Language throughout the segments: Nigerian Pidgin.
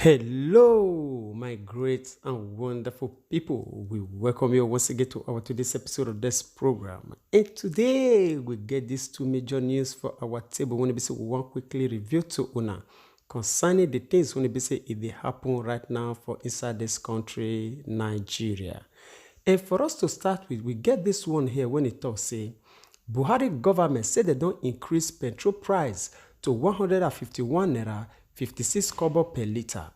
Hello, my great and wonderful people. We welcome you once again to our today's episode of this program. And today we get these two major news for our table. When we say we want quickly review to Una concerning the things when we say if they happen right now for inside this country, Nigeria. And for us to start with, we get this one here when it talks say Buhari government said they don't increase petrol price to 151 naira 56 kobo per liter.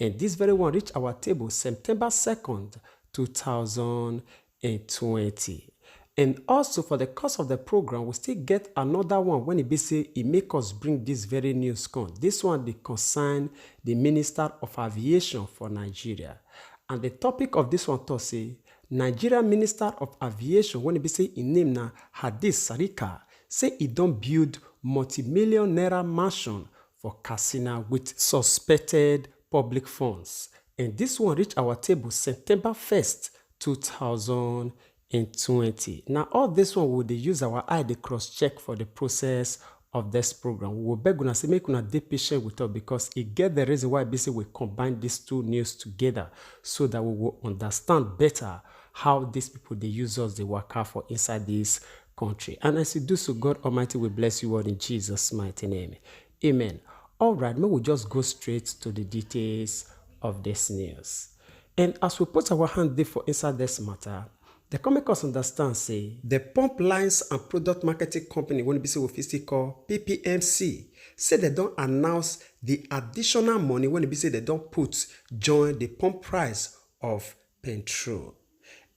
And this very one reached our table September 2nd, 2020. And also for the course of the program, we still get another one when it be say it make us bring this very news con. This one they concern the Minister of Aviation for Nigeria. And the topic of this one to say Nigeria Minister of Aviation when it be say in name na Hadis Sarika say he don't build multi-million naira mansion for Katsina with suspected public funds. And this one reached our table September 1st, 2020. Now, all this one will use our eye to cross-check for the process of this program. We will beg una say make una dey patient with us because it get the reason why we combine these two news together so that we will understand better how these people they use us, they work out for inside this country. And as you do so, God Almighty will bless you all in Jesus' mighty name. Amen. All right, now we'll just go straight to the details of this news. And as we put our hand there for inside this matter, the make us understand, say, the Pump Lines and Product Marketing Company, when we say we call PPMC, say they don't announce the additional money when we say they don't put join the pump price of petrol.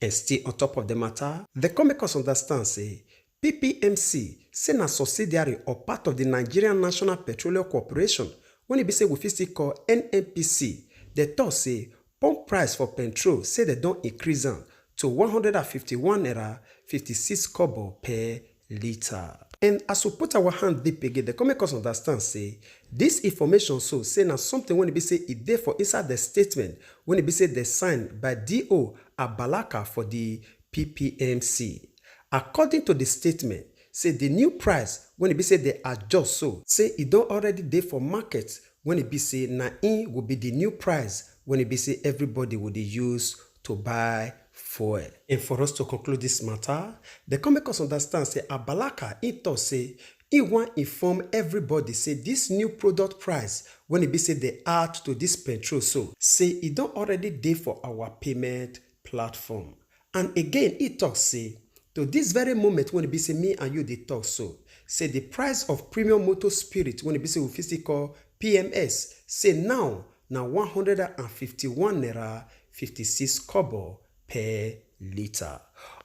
And still on top of the matter, the make us understand, say, PPMC say na subsidiary or part of the Nigerian National Petroleum Corporation when it be say we still call NNPC. They talk say pump price for petrol say they don't increase them to 151 naira 56 kobo per liter. And as we put our hand deep again, they make us understand say this information so say na something when it be say it there for inside the statement when it be say they signed by D.O. Abalaka for the PPMC. According to the statement, say the new price when it be say they adjust so say it don't already there for market when it be say na in will be the new price when it be say everybody would use to buy fuel. And for us to conclude this matter, they come make us understand say Abalaka it say he want inform everybody say this new product price when it be say they add to this petrol so say it don't already there for our payment platform. And again it talks say to this very moment when it be say me and you they talk so say the price of premium motor spirit when it be say we physical PMS say now 151 naira 56 kobo per liter.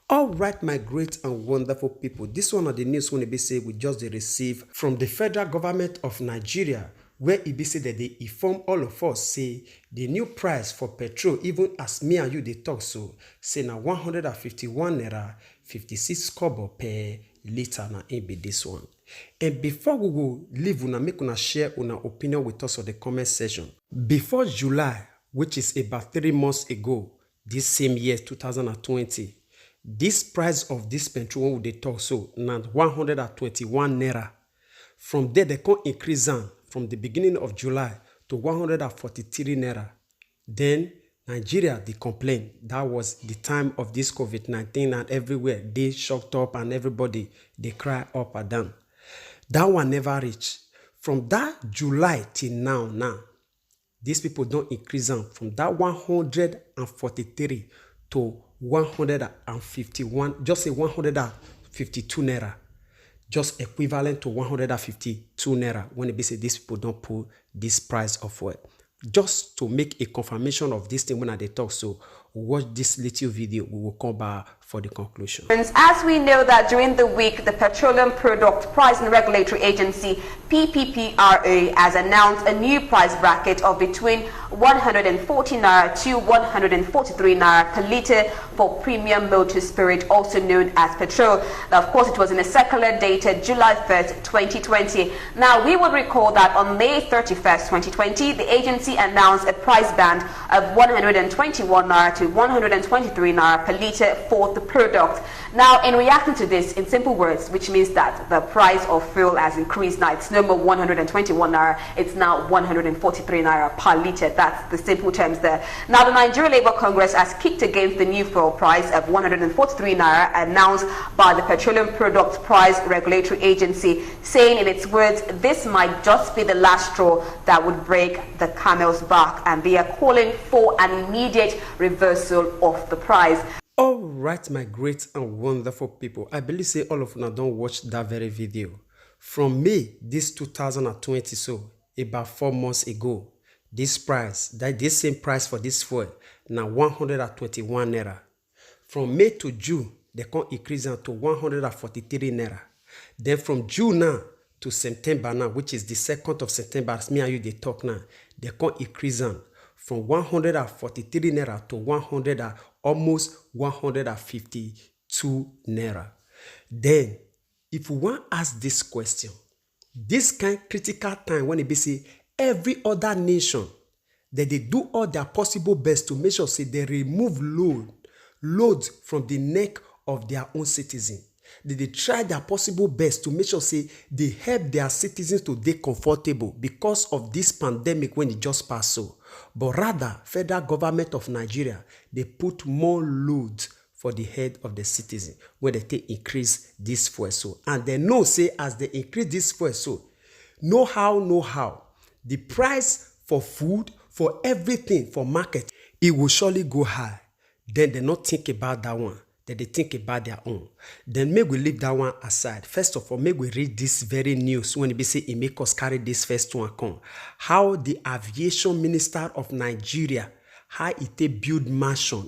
All right, my great and wonderful people, this one of the news when it be say we just receive from the federal government of Nigeria where it be say that they inform all of us say the new price for petrol even as me and you they talk so say na 151 naira 56 kobo per liter na it be this one. And before we will leave una make una share una opinion with us on the comment section. Before July, which is about 3 months ago, this same year 2020, this price of this petrol when they talk so na 121 naira. From there they can increase them from the beginning of July to 143 naira. Then Nigeria, they complain. That was the time of this COVID-19 and everywhere they shocked up and everybody, they cry up and down. That one never reached. From that July till now, these people don't increase them from that 143 to 151, just say 152 naira. Just equivalent to 152 naira when it be say these people don't pull this price of oil. Just to make a confirmation of this thing when they talk so watch this little video, we will come back for the conclusion. As we know that during the week, the Petroleum Product Pricing Regulatory Agency, PPPRA, has announced a new price bracket of between 140 naira to 143 naira per litre for premium motor spirit, also known as petrol. Now, of course, it was in a circular dated July 1st, 2020. Now, we would recall that on May 31st, 2020, the agency announced a price band of 121 naira to 123 naira per litre for the product. Now, in reacting to this, in simple words, which means that the price of fuel has increased. Now it's no more 121 naira, it's now 143 naira per litre. That's the simple terms there. Now, the Nigeria Labour Congress has kicked against the new fuel price of 143 naira announced by the Petroleum Products Price Regulatory Agency, saying in its words, this might just be the last straw that would break the camel's back, and they are calling for an immediate reversal of the price. All right, my great and wonderful people, I believe say all of you don't watch that very video. From May this 2020, so about 4 months ago, this same price for this fuel now 121 naira. From May to June, they can increase it to 143 naira. Then from June now to September now, which is the 2nd of September, as me and you they talk now, they can increase it from 143 naira to almost 152 naira. Then, if we want to ask this question, this kind of critical time when it be say every other nation that they do all their possible best to make sure say they remove loads from the neck of their own citizens. They try their possible best to make sure say they help their citizens to be comfortable because of this pandemic when it just passed so. But rather, federal government of Nigeria, they put more loads for the head of the citizen when they take increase this fuel so. And they know say as they increase this fuel so, no how, the price for food, for everything, for market, it will surely go high. Then they not think about that one. Then they think about their own. Then maybe we leave that one aside. First of all, maybe we read this very news when it be say it make us carry this first one come. How the aviation minister of Nigeria, how it take build mansion,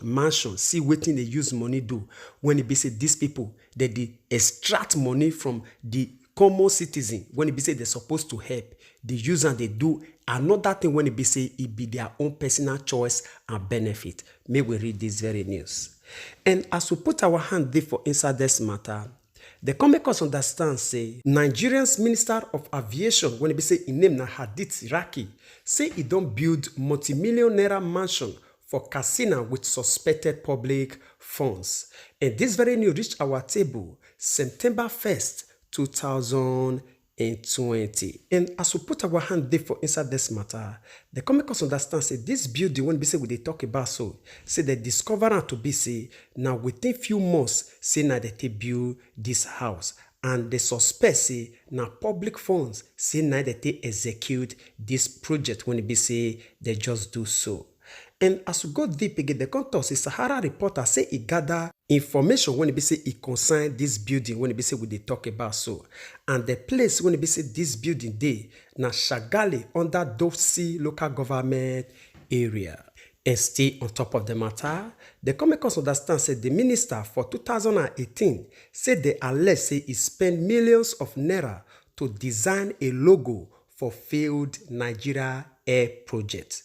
see wetin they use money do. When it be say these people, they extract money from the common citizen. When it be say they're supposed to help, they use and they do another thing when it be say it be their own personal choice and benefit. May we read this very news. And as we put our hand there for inside this matter, they come make us understand say Nigerian's Minister of Aviation, when it be say in name na Hadith Iraki, say he don't build multi-million naira mansion for casino with suspected public funds. And this very news reached our table September 1st, 2020. And as we put our hand there for inside this matter, they come make us understand say this building when be say we they talk about so, say they discover am to be say now within few months say now they build this house. And they suspect say now public funds say now that they execute this project when it be say they just do so. And as we go deep again, the contours say Sahara reporter say he gather information when it be say he concern this building when it be say we they talk about so. And the place when it be say this building day na Shagale under Dovsi local government area. And still on top of the matter, the come make us understand say the minister for 2018 said they allege say he spent millions of naira to design a logo for failed Nigeria Air project.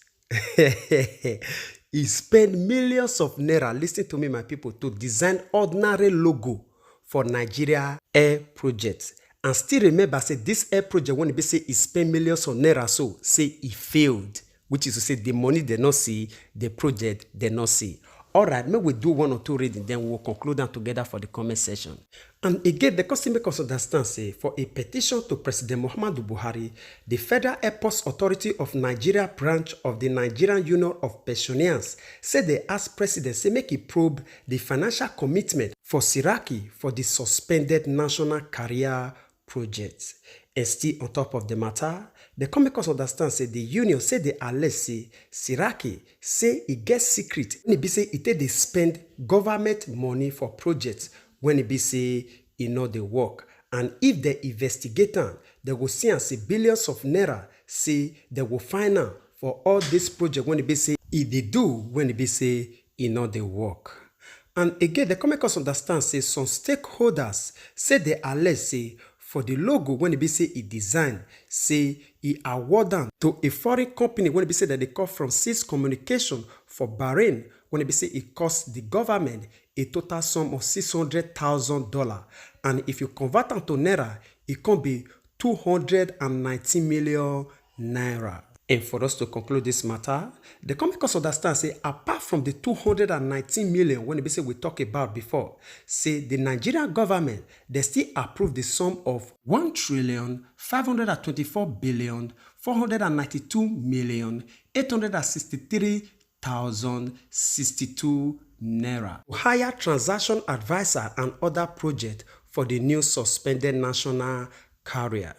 He spent millions of naira, listen to me my people, to design ordinary logo for Nigeria Air project. And still remember say this air project when it be say he spent millions of naira so say he failed. Which is to say the money they not see, the project they not see. Alright, maybe we do 1 or 2 reading, then we'll conclude them together for the comment section. And again, the custom make us understand say for a petition to President Muhammadu Buhari, the Federal Airports Authority of Nigeria branch of the Nigerian Union of Pensioners said they asked President say make he probe the financial commitment for Siraki for the suspended National Career Project. And still on top of the matter, the come make us understand say the union say they allege say Siraki say he gets secret when it be say it take they spend government money for projects when it be say it know they work. And if they investigate them, they will see and say billions of naira say they will find out for all this project when it be say if they do when it be say it know they work. And again, the come make us understand say some stakeholders say they allege say for the logo when it be say he design, say he award them to a foreign company when it be say that they call from Sys Communication for Bahrain when it be say it cost the government a total sum of $600,000. And if you convert them to naira, it can be 219 million naira. And for us to conclude this matter, the come make us understand, say, apart from the 219 million when we say we talk about before, say the Nigerian government, they still approve the sum of 1,524,492,863,062 naira. Hire transaction advisor and other project for the new suspended national carrier.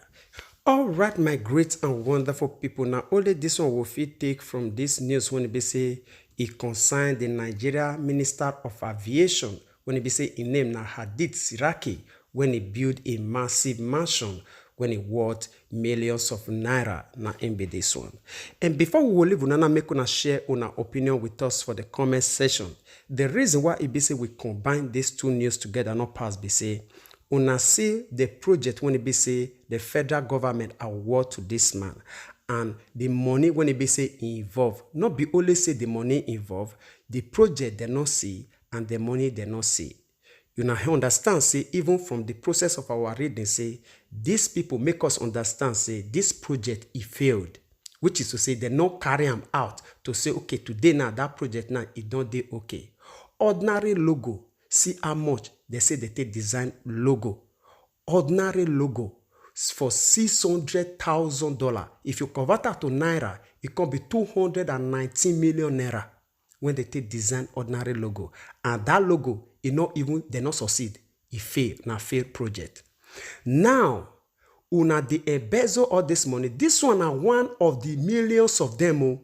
All right, my great and wonderful people. Now, only this one will fit take from this news when it be say it concern the Nigeria Minister of Aviation. When it be say in name na Hadith Siraki, when he built a massive mansion, when it worth millions of naira. Now, be this one. And before we will leave, we make una share una opinion with us for the comment section. The reason why it be say we combine these two news together, not pass be say. Una see the project when it be say the federal government award to this man and the money when it be say involved. Not be only say the money involved, the project they not see and the money they not see. You now understand, say, even from the process of our reading, say, these people make us understand, say, this project, it failed. Which is to say, they not carry them out to say, okay, today now, that project now, it don't do okay. Ordinary logo, see how much they say they take design logo. Ordinary logo for $600,000. If you convert that to naira, it can be 219 million naira when they take design ordinary logo. And that logo, it not even, they not succeed. It fail, na failed project. Now, una the embezzle all this money. This one are one of the millions of them. Oh.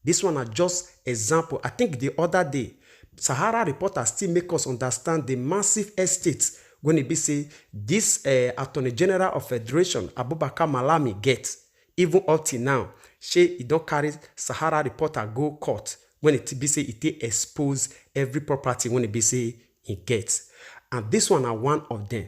This one are just example. I think the other day, Sahara Reporter still make us understand the massive estates when it be say this Attorney General of Federation, Abubakar Malami, gets. Even up till now, he don't carry Sahara Reporter go court when it be say it expose every property when it be say it gets. And this one are one of them.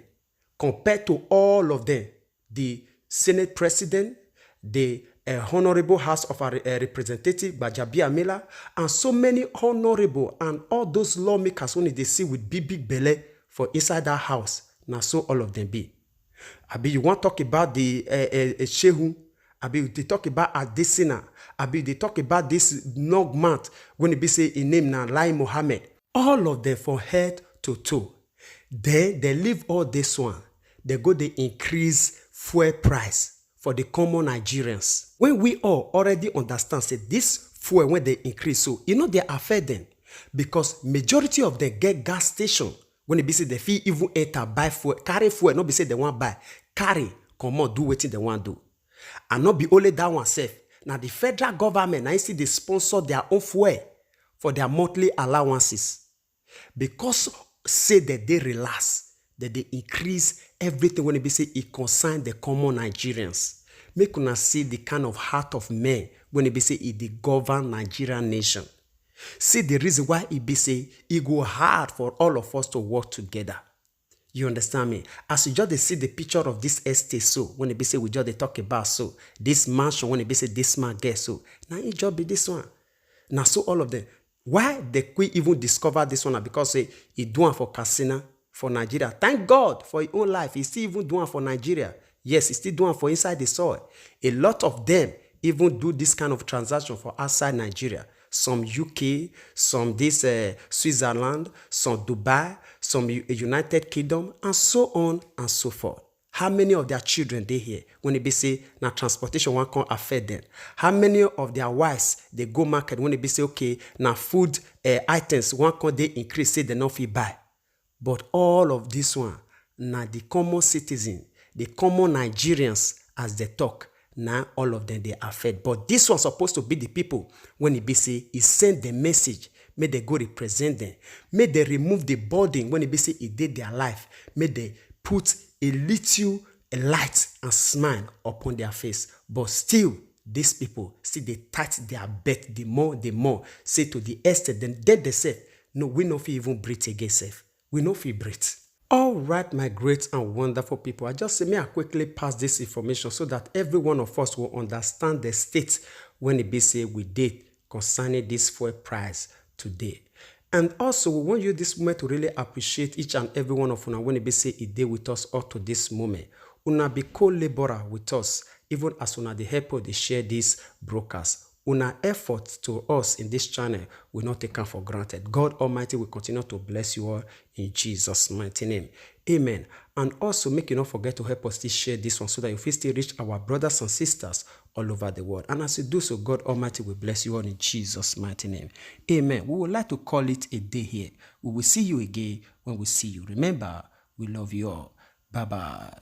Compared to all of them, the Senate President, the Honorable House of Representative Gbajabiamila, and so many honorable and all those lawmakers when they see with big belly for inside that house. Now so all of them be. Abi you want to talk about the Shehu? Abi they talk about Adesina? Abi they talk about this Nogmat when it be say in name na Lai Mohammed? All of them from head to toe. Then they leave all this one. They go they increase fuel price for the common Nigerians. When we all already understand, say this fuel when they increase, so you know they affect them because majority of them get gas station. When they be say they feel even enter buy fuel, carry fuel, not be say they want buy, carry, come on, do what they want do. And not be only that one safe. Now the federal government, I see they sponsor their own fuel for their monthly allowances. Because say that they relax, that they increase everything when it be say it concern the common Nigerians. Make una see the kind of heart of men when it be say it they govern Nigerian nation. See the reason why it be say it go hard for all of us to work together. You understand me? As you just see the picture of this estate, so when it be say we just they talk about so this mansion when it be say this man get so now it just be this one. Now so all of them. Why they could even discover this one? Because say he doing for Katsina for Nigeria. Thank God for his own life. He's still even doing for Nigeria. Yes, he's still doing for inside the soil. A lot of them even do this kind of transaction for outside Nigeria. Some UK, some this Switzerland, some Dubai, some United Kingdom, and so on and so forth. How many of their children they here when they be say na transportation one can affect them? How many of their wives they go market when they be say okay na food items one can they increase say they not fit buy? But all of this one na the common citizen, the common Nigerians as they talk. Now all of them they affect. But this one supposed to be the people when it be say he send the message. May they go represent them. May they remove the burden when it be say it did their life. May they put a little light and smile upon their face. But still, these people, see they tight their bet the more. Say to the extent, then dead they say, no, we no fit even breathe again, safe. We no fit breathe. All right, my great and wonderful people. I just say, may I quickly pass this information so that every one of us will understand the state when it be say we did concerning this fuel price today. And also, we want you this moment to really appreciate each and every one of you when it be say it did with us up to this moment. Una be co-laborer with us. even as una dey help us dey share this broadcast. Una effort to us in this channel will not take for granted. God Almighty will continue to bless you all in Jesus' mighty name. Amen. And also make you not forget to help us to share this one so that you will still reach our brothers and sisters all over the world. And as you do so, God Almighty will bless you all in Jesus' mighty name. Amen. We would like to call it a day here. We will see you again when we see you. Remember, we love you all. Bye-bye.